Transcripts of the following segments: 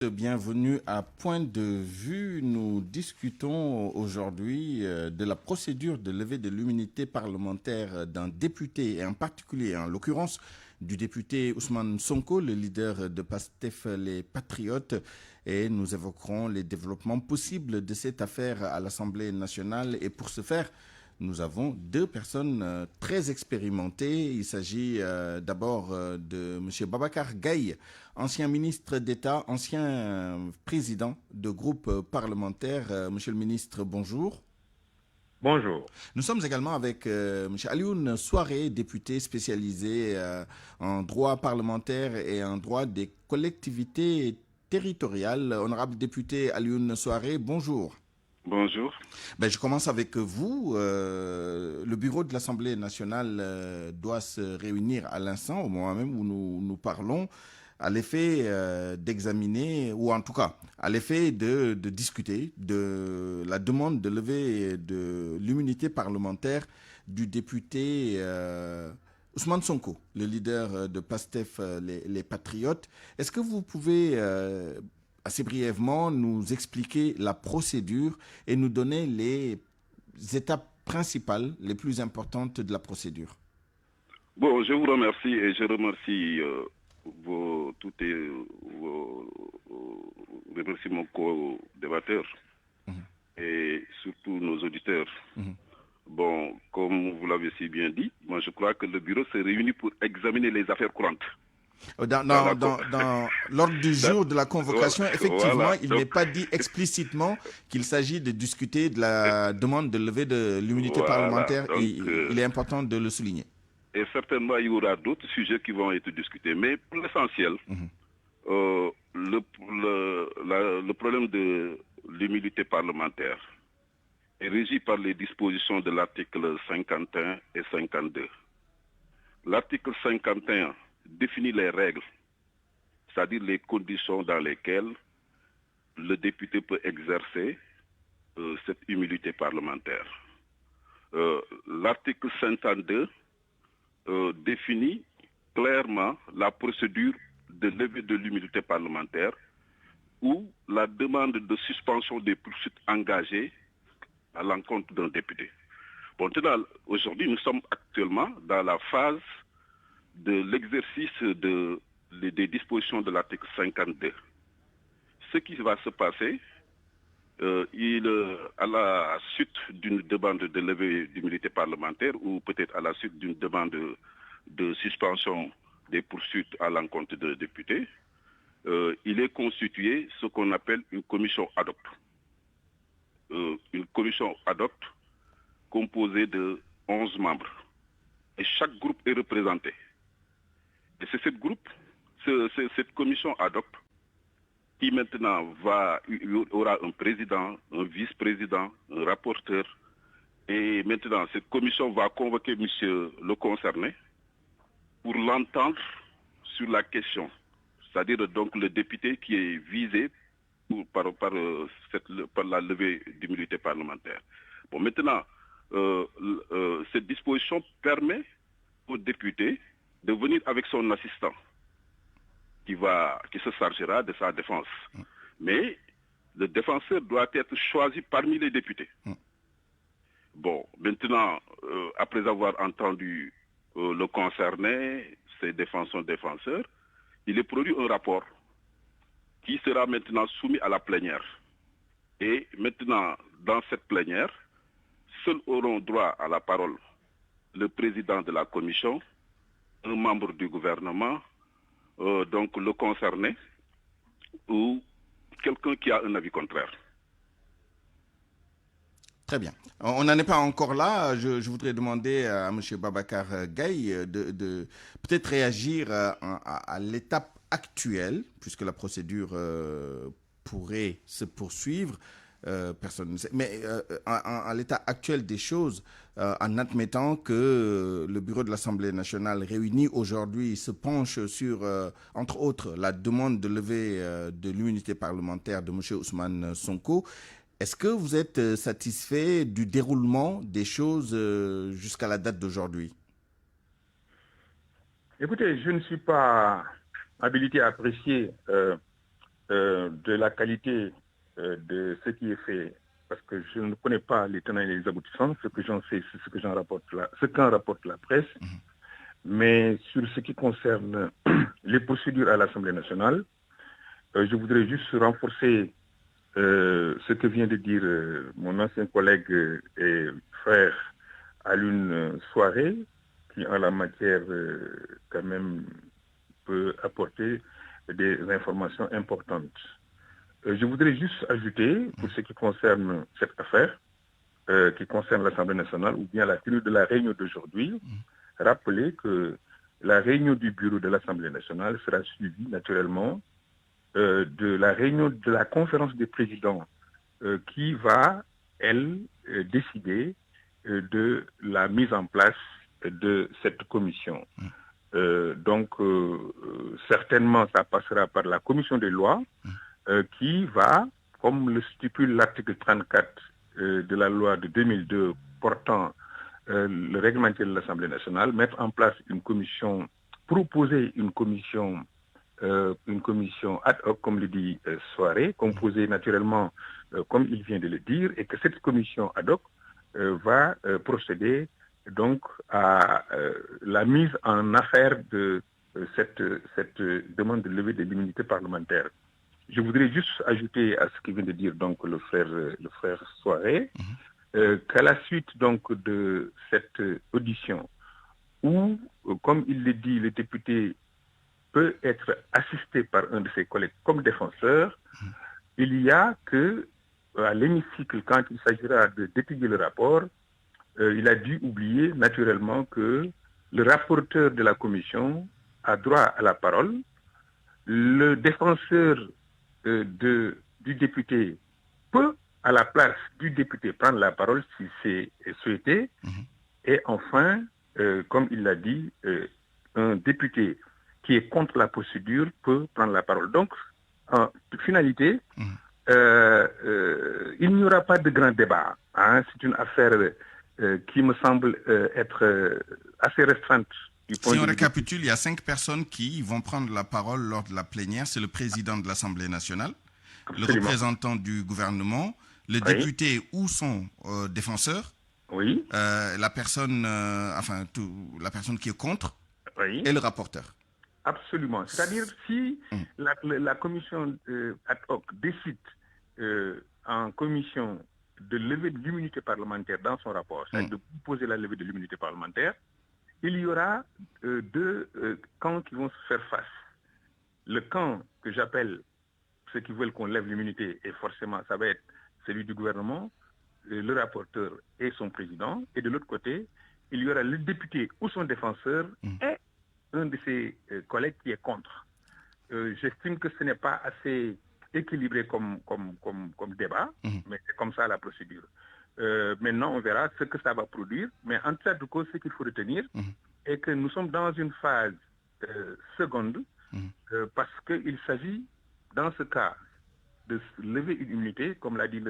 Bienvenue à Point de vue. Nous discutons aujourd'hui de la procédure de levée de l'immunité parlementaire d'un député, et en particulier, en l'occurrence, du député Ousmane Sonko, le leader de PASTEF Les Patriotes. Et nous évoquerons les développements possibles de cette affaire à l'Assemblée nationale. Et pour ce faire, nous avons deux personnes très expérimentées. Il s'agit d'abord de M. Babacar Gaye, ancien ministre d'État, ancien président de groupe parlementaire. Monsieur le ministre, bonjour. Bonjour. Nous sommes également avec M. Alioune Souaré, député spécialisé en droit parlementaire et en droit des collectivités territoriales. Honorable député Alioune Souaré, bonjour. Bonjour. Je commence avec vous. Le bureau de l'Assemblée nationale doit se réunir à l'instant, au moment même où nous parlons, à l'effet d'examiner, ou en tout cas, à l'effet de discuter de la demande de levée de l'immunité parlementaire du député Ousmane Sonko, le leader de PASTEF les Patriotes. Est-ce que vous pouvez assez brièvement nous expliquer la procédure et nous donner les étapes principales, les plus importantes de la procédure? Bon, je vous remercie et je remercie remercie mon co-débatteur et surtout nos auditeurs. Bon, comme vous l'avez si bien dit, moi je crois que le bureau s'est réuni pour examiner les affaires courantes. Dans l'ordre du jour de la convocation, effectivement, Voilà, il n'est pas dit explicitement qu'il s'agit de discuter de la demande de levée de l'immunité voilà, parlementaire. Il est important de le souligner. Et certainement, il y aura d'autres sujets qui vont être discutés. Mais pour l'essentiel, le problème de l'immunité parlementaire est régi par les dispositions de l'article 51 et 52. L'article 51 définit les règles, c'est-à-dire les conditions dans lesquelles le député peut exercer cette immunité parlementaire. L'article 52 définit clairement la procédure de levée de l'immunité parlementaire ou la demande de suspension des poursuites engagées à l'encontre d'un député. Bon, aujourd'hui, nous sommes actuellement dans la phase de l'exercice des dispositions de l'article 52. Ce qui va se passer, à la suite d'une demande de levée d'immunité parlementaire ou peut-être à la suite d'une demande de suspension des poursuites à l'encontre de députés, il est constitué ce qu'on appelle une commission ad hoc. Une commission ad hoc composée de 11 membres. Et chaque groupe est représenté. Et c'est cette commission ad hoc qui maintenant aura un président, un vice-président, un rapporteur. Et maintenant, cette commission va convoquer monsieur le concerné pour l'entendre sur la question. C'est-à-dire donc le député qui est visé par la levée d'immunité parlementaire. Bon, maintenant, cette disposition permet au député de venir avec son assistant qui se chargera de sa défense. Mais le défenseur doit être choisi parmi les députés. Bon, maintenant, après avoir entendu le concerné, ses défenseurs, il est produit un rapport qui sera maintenant soumis à la plénière. Et maintenant, dans cette plénière, seuls auront droit à la parole le président de la commission, un membre du gouvernement, donc le concerné, ou quelqu'un qui a un avis contraire. Très bien. On n'en est pas encore là. Je voudrais demander à M. Babacar Gaye de peut-être réagir à l'étape actuelle, puisque la procédure pourrait se poursuivre. Personne ne sait. Mais à l'état actuel des choses, en admettant que le bureau de l'Assemblée nationale réuni aujourd'hui se penche sur, entre autres, la demande de levée de l'immunité parlementaire de M. Ousmane Sonko, est-ce que vous êtes satisfait du déroulement des choses jusqu'à la date d'aujourd'hui? Écoutez, je ne suis pas habilité à apprécier de la qualité de ce qui est fait, parce que je ne connais pas les tenants et les aboutissants, ce que j'en sais, c'est ce qu'en rapporte la presse, mais sur ce qui concerne les procédures à l'Assemblée nationale, je voudrais juste renforcer ce que vient de dire mon ancien collègue et frère Alioune Souaré, qui en la matière quand même peut apporter des informations importantes. Je voudrais juste ajouter, pour ce qui concerne cette affaire, qui concerne l'Assemblée nationale, ou bien la tenue de la réunion d'aujourd'hui, rappeler que la réunion du bureau de l'Assemblée nationale sera suivie naturellement de la réunion de la conférence des présidents qui va, elle, décider de la mise en place de cette commission. Donc, certainement, ça passera par la commission des lois qui va, comme le stipule l'article 34 de la loi de 2002 portant le règlement de l'Assemblée nationale, mettre en place une commission, proposer une commission ad hoc, comme le dit Souaré, composée naturellement, comme il vient de le dire, et que cette commission ad hoc va procéder donc à la mise en affaire de cette demande de levée de l'immunité parlementaire. Je voudrais juste ajouter à ce que vient de dire donc le frère Souaré, qu'à la suite donc de cette audition, où, comme il le dit, le député peut être assisté par un de ses collègues comme défenseur, il y a que, à l'hémicycle, quand il s'agira d'étudier le rapport, il a dû oublier naturellement que le rapporteur de la commission a droit à la parole, le défenseur du député peut, à la place du député, prendre la parole si c'est souhaité, et enfin, comme il l'a dit, un député qui est contre la procédure peut prendre la parole. Donc, en finalité, il n'y aura pas de grand débat. Hein. C'est une affaire qui me semble être assez restreinte. Si on récapitule, il y a 5 personnes qui vont prendre la parole lors de la plénière. C'est le président de l'Assemblée nationale, le représentant du gouvernement, le député ou son défenseur, la personne qui est contre, et le rapporteur. Absolument. C'est-à-dire si la commission ad hoc décide en commission de lever de l'immunité parlementaire dans son rapport, c'est-à-dire de poser la levée de l'immunité parlementaire, il y aura deux camps qui vont se faire face. Le camp que j'appelle ceux qui veulent qu'on lève l'immunité, et forcément ça va être celui du gouvernement, le rapporteur et son président, et de l'autre côté, il y aura le député ou son défenseur et un de ses collègues qui est contre. J'estime que ce n'est pas assez équilibré comme débat, mais c'est comme ça la procédure. Maintenant, on verra ce que ça va produire, mais en tout cas, du coup, ce qu'il faut retenir est que nous sommes dans une phase seconde, parce qu'il s'agit, dans ce cas, de lever une immunité, comme l'a dit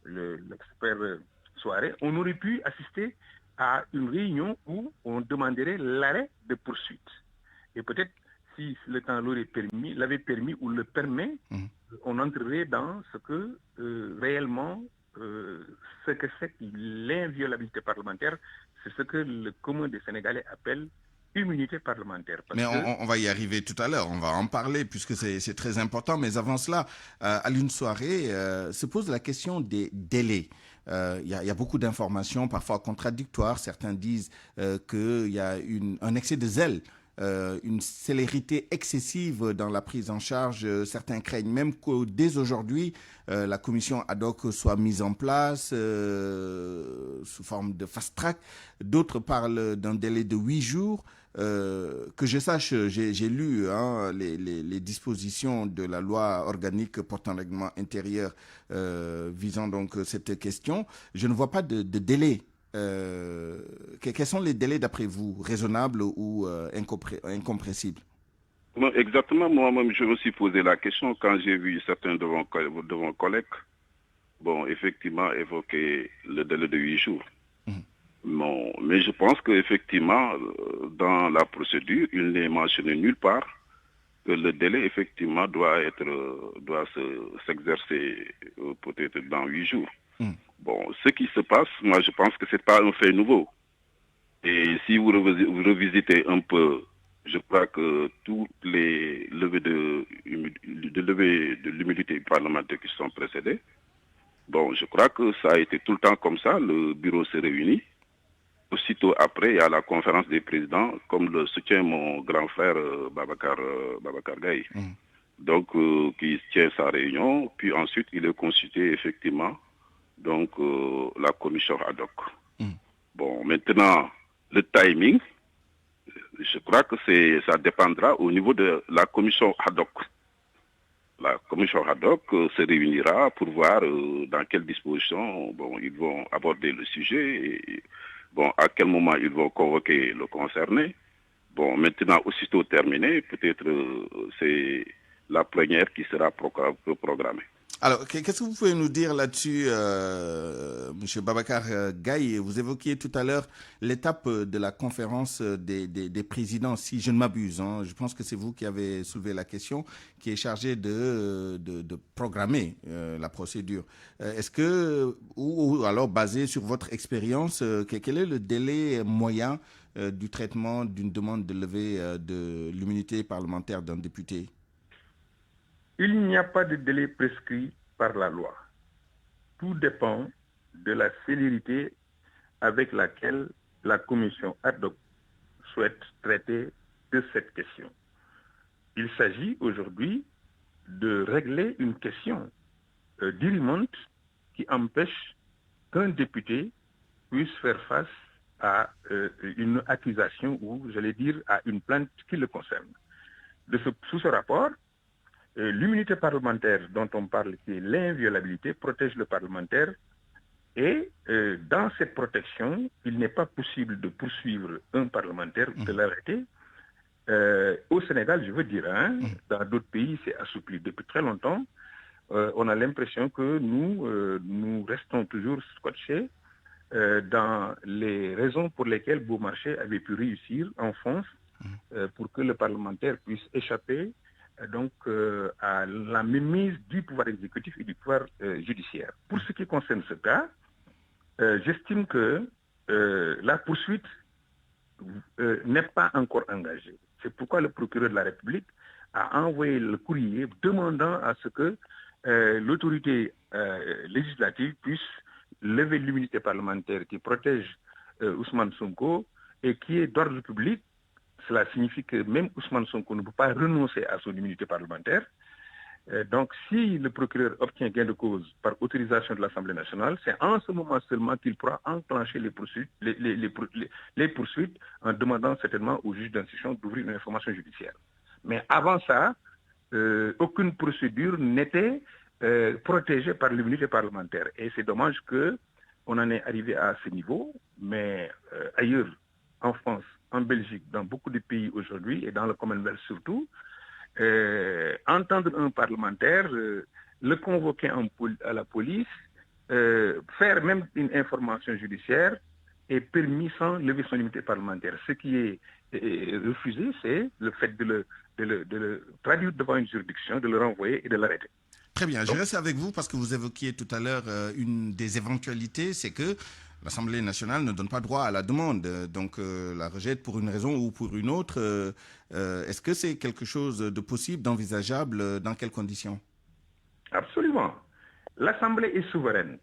l'expert Souaré. On aurait pu assister à une réunion où on demanderait l'arrêt de poursuite. Et peut-être, si le temps l'avait permis ou le permet, on entrerait dans ce que réellement, ce que c'est l'inviolabilité parlementaire, c'est ce que le commun des Sénégalais appelle immunité parlementaire. Mais on va y arriver tout à l'heure, on va en parler puisque c'est très important. Mais avant cela, Alioune Souaré se pose la question des délais. Il y a beaucoup d'informations, parfois contradictoires. Certains disent qu'il y a un excès de zèle, une célérité excessive dans la prise en charge. Certains craignent même que dès aujourd'hui, la commission ad hoc soit mise en place sous forme de fast-track. D'autres parlent d'un délai de 8 jours. Que je sache, j'ai lu les dispositions de la loi organique portant règlement intérieur visant donc cette question. Je ne vois pas de délai. Quels sont les délais d'après vous, raisonnables ou incompressibles? Exactement, moi-même je me suis posé la question quand j'ai vu certains de vos collègues, effectivement évoquer le délai de 8 jours. Bon, mais je pense qu'effectivement, dans la procédure, il n'est mentionné nulle part que le délai, effectivement, doit s'exercer peut-être dans 8 jours. Bon, ce qui se passe, moi, je pense que ce n'est pas un fait nouveau. Et si vous revisitez un peu, je crois que toutes les levées de l'immunité parlementaire qui sont précédées, bon, je crois que ça a été tout le temps comme ça. Le bureau se réunit. Aussitôt après, il y a la conférence des présidents, comme le soutient mon grand frère Babacar Gaye. Donc, qui tient sa réunion. Puis ensuite, il est constitué effectivement donc la commission ad hoc. Bon, maintenant, le timing, je crois que ça dépendra au niveau de la commission ad hoc. La commission ad hoc se réunira pour voir dans quelles dispositions ils vont aborder le sujet et à quel moment ils vont convoquer le concerné. Bon, maintenant, aussitôt terminé, peut-être c'est la plénière qui sera programmée. Alors, qu'est-ce que vous pouvez nous dire là-dessus, M. Babacar Gaye? Vous évoquiez tout à l'heure l'étape de la conférence des présidents, si je ne m'abuse. Je pense que c'est vous qui avez soulevé la question, qui est chargée de programmer la procédure. Est-ce que, ou alors basé sur votre expérience, quel est le délai moyen du traitement d'une demande de levée de l'immunité parlementaire d'un député? Il n'y a pas de délai prescrit par la loi. Tout dépend de la célérité avec laquelle la commission ad hoc souhaite traiter de cette question. Il s'agit aujourd'hui de régler une question dirimante qui empêche qu'un député puisse faire face à une accusation ou, j'allais dire, à une plainte qui le concerne. Sous ce rapport, l'immunité parlementaire dont on parle, qui est l'inviolabilité, protège le parlementaire et dans cette protection, il n'est pas possible de poursuivre un parlementaire ou de l'arrêter. Au Sénégal, je veux dire, dans d'autres pays, c'est assoupli depuis très longtemps. On a l'impression que nous restons toujours scotchés dans les raisons pour lesquelles Beaumarchais avait pu réussir en France pour que le parlementaire puisse échapper donc à la mainmise du pouvoir exécutif et du pouvoir judiciaire. Pour ce qui concerne ce cas, j'estime que la poursuite n'est pas encore engagée. C'est pourquoi le procureur de la République a envoyé le courrier demandant à ce que l'autorité législative puisse lever l'immunité parlementaire qui protège Ousmane Sonko et qui est d'ordre public. Cela signifie que même Ousmane Sonko ne peut pas renoncer à son immunité parlementaire. Donc, si le procureur obtient gain de cause par autorisation de l'Assemblée nationale, c'est en ce moment seulement qu'il pourra enclencher les poursuites en demandant certainement au juge d'instruction d'ouvrir une information judiciaire. Mais avant ça, aucune procédure n'était protégée par l'immunité parlementaire. Et c'est dommage qu'on en est arrivé à ce niveau, mais ailleurs, en France, en Belgique, dans beaucoup de pays aujourd'hui, et dans le Commonwealth surtout, entendre un parlementaire, le convoquer à la police, faire même une information judiciaire est permis sans lever son immunité parlementaire. Ce qui est refusé, c'est le fait de le traduire devant une juridiction, de le renvoyer et de l'arrêter. Très bien, je reste avec vous parce que vous évoquiez tout à l'heure une des éventualités, c'est que l'Assemblée nationale ne donne pas droit à la demande, donc la rejette pour une raison ou pour une autre. Est-ce que c'est quelque chose de possible, d'envisageable, dans quelles conditions? Absolument. L'Assemblée est souveraine.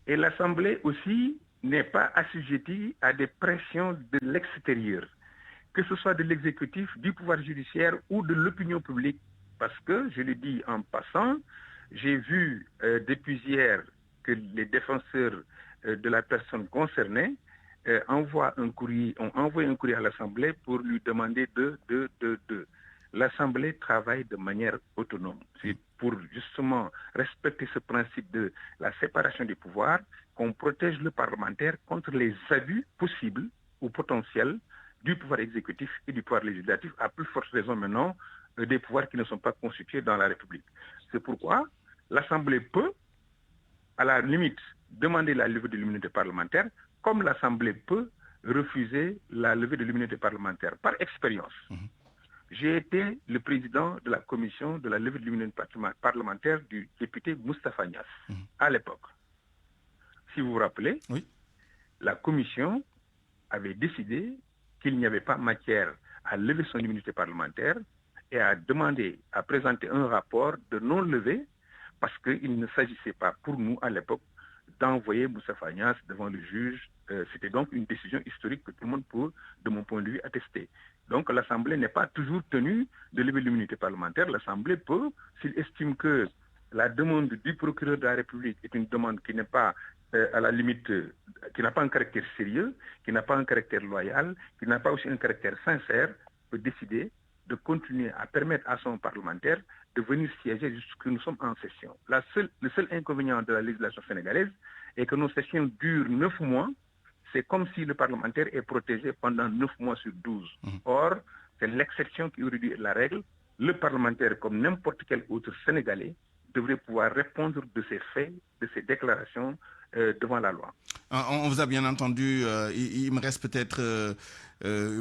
Et l'Assemblée aussi n'est pas assujettie à des pressions de l'extérieur, que ce soit de l'exécutif, du pouvoir judiciaire ou de l'opinion publique. Parce que, je le dis en passant, j'ai vu depuis hier que les défenseurs de la personne concernée ont envoyé un courrier à l'Assemblée pour lui demander L'Assemblée travaille de manière autonome. C'est pour justement respecter ce principe de la séparation des pouvoirs qu'on protège le parlementaire contre les abus possibles ou potentiels du pouvoir exécutif et du pouvoir législatif, à plus forte raison maintenant des pouvoirs qui ne sont pas constitués dans la République. C'est pourquoi l'Assemblée peut, à la limite, demander la levée de l'immunité parlementaire, comme l'Assemblée peut refuser la levée de l'immunité parlementaire, par expérience. J'ai été le président de la commission de la levée de l'immunité parlementaire du député Moustapha Niasse à l'époque. Si vous vous rappelez, oui. La commission avait décidé qu'il n'y avait pas matière à lever son immunité parlementaire et a demandé à présenter un rapport de non-levée parce qu'il ne s'agissait pas pour nous à l'époque d'envoyer Moustapha Niasse devant le juge. C'était donc une décision historique que tout le monde peut, de mon point de vue, attester. Donc l'Assemblée n'est pas toujours tenue de lever l'immunité parlementaire. L'Assemblée peut, s'il estime que la demande du procureur de la République est une demande qui n'est pas à la limite, qui n'a pas un caractère sérieux, qui n'a pas un caractère loyal, qui n'a pas aussi un caractère sincère, peut décider de continuer à permettre à son parlementaire de venir siéger jusqu'à nous sommes en session. Le seul inconvénient de la législation sénégalaise est que nos sessions durent 9 mois. C'est comme si le parlementaire est protégé pendant 9 mois sur 12. Or, c'est l'exception qui aurait dû être la règle. Le parlementaire, comme n'importe quel autre Sénégalais, devrait pouvoir répondre de ses faits, de ses déclarations devant la loi. On vous a bien entendu. Il me reste peut-être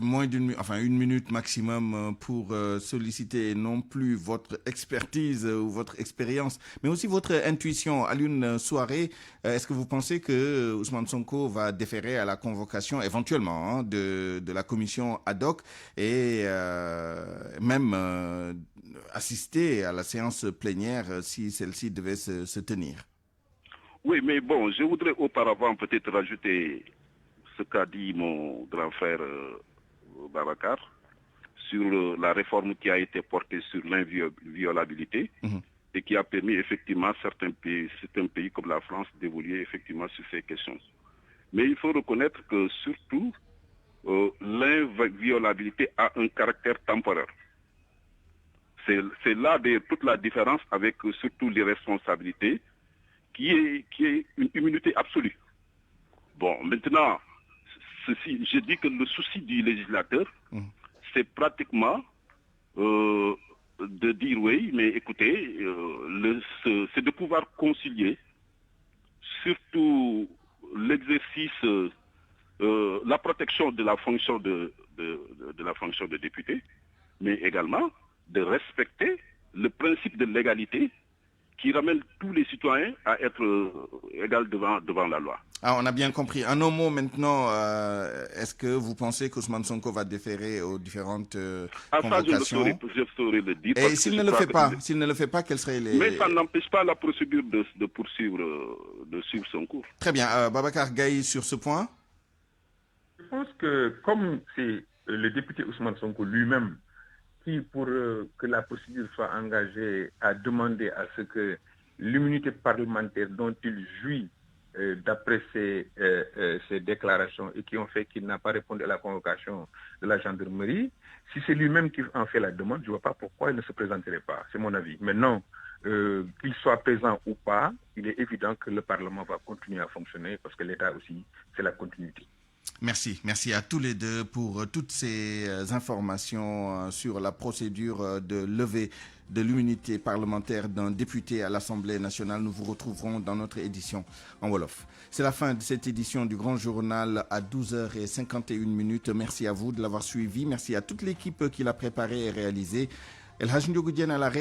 moins une minute maximum pour solliciter non plus votre expertise ou votre expérience, mais aussi votre intuition. Alioune Souaré, est-ce que vous pensez que Ousmane Sonko va déférer à la convocation éventuellement de la commission ad hoc et même assister à la séance plénière si celle-ci devait se tenir? Oui, mais bon, je voudrais auparavant peut-être rajouter ce qu'a dit mon grand frère Babacar sur la réforme qui a été portée sur l'inviolabilité et qui a permis effectivement certains pays comme la France d'évoluer effectivement sur ces questions. Mais il faut reconnaître que surtout l'inviolabilité a un caractère temporaire. C'est là toute la différence avec surtout l'irresponsabilité qui est une immunité absolue. Bon, maintenant, je dis que le souci du législateur, c'est pratiquement de dire oui, mais écoutez, c'est de pouvoir concilier surtout l'exercice, la protection de la fonction de la fonction de député, mais également de respecter le principe de l'égalité qui ramène tous les citoyens à être égaux devant la loi. Ah, on a bien compris. Un autre mot maintenant, est-ce que vous pensez qu'Ousmane Sonko va déférer aux différentes convocations? Je saurais le dire. Et s'il ne le fait pas, quelles seraient les... Mais ça n'empêche pas la procédure de poursuivre, de suivre son cours. Très bien. Babacar Gaye, sur ce point? Je pense que comme c'est le député Ousmane Sonko lui-même qui, pour que la procédure soit engagée, a demandé à ce que l'immunité parlementaire dont il jouit d'après ses déclarations et qui ont fait qu'il n'a pas répondu à la convocation de la gendarmerie, si c'est lui-même qui en fait la demande, je ne vois pas pourquoi il ne se présenterait pas. C'est mon avis. Maintenant, qu'il soit présent ou pas, il est évident que le Parlement va continuer à fonctionner parce que l'État aussi, c'est la continuité. Merci. Merci à tous les deux pour toutes ces informations sur la procédure de levée de l'immunité parlementaire d'un député à l'Assemblée nationale. Nous vous retrouverons dans notre édition en Wolof. C'est la fin de cette édition du Grand Journal à 12h51. Merci à vous de l'avoir suivi. Merci à toute l'équipe qui l'a préparé et réalisé. El Hadj Ndiogou Diène à la réalisation.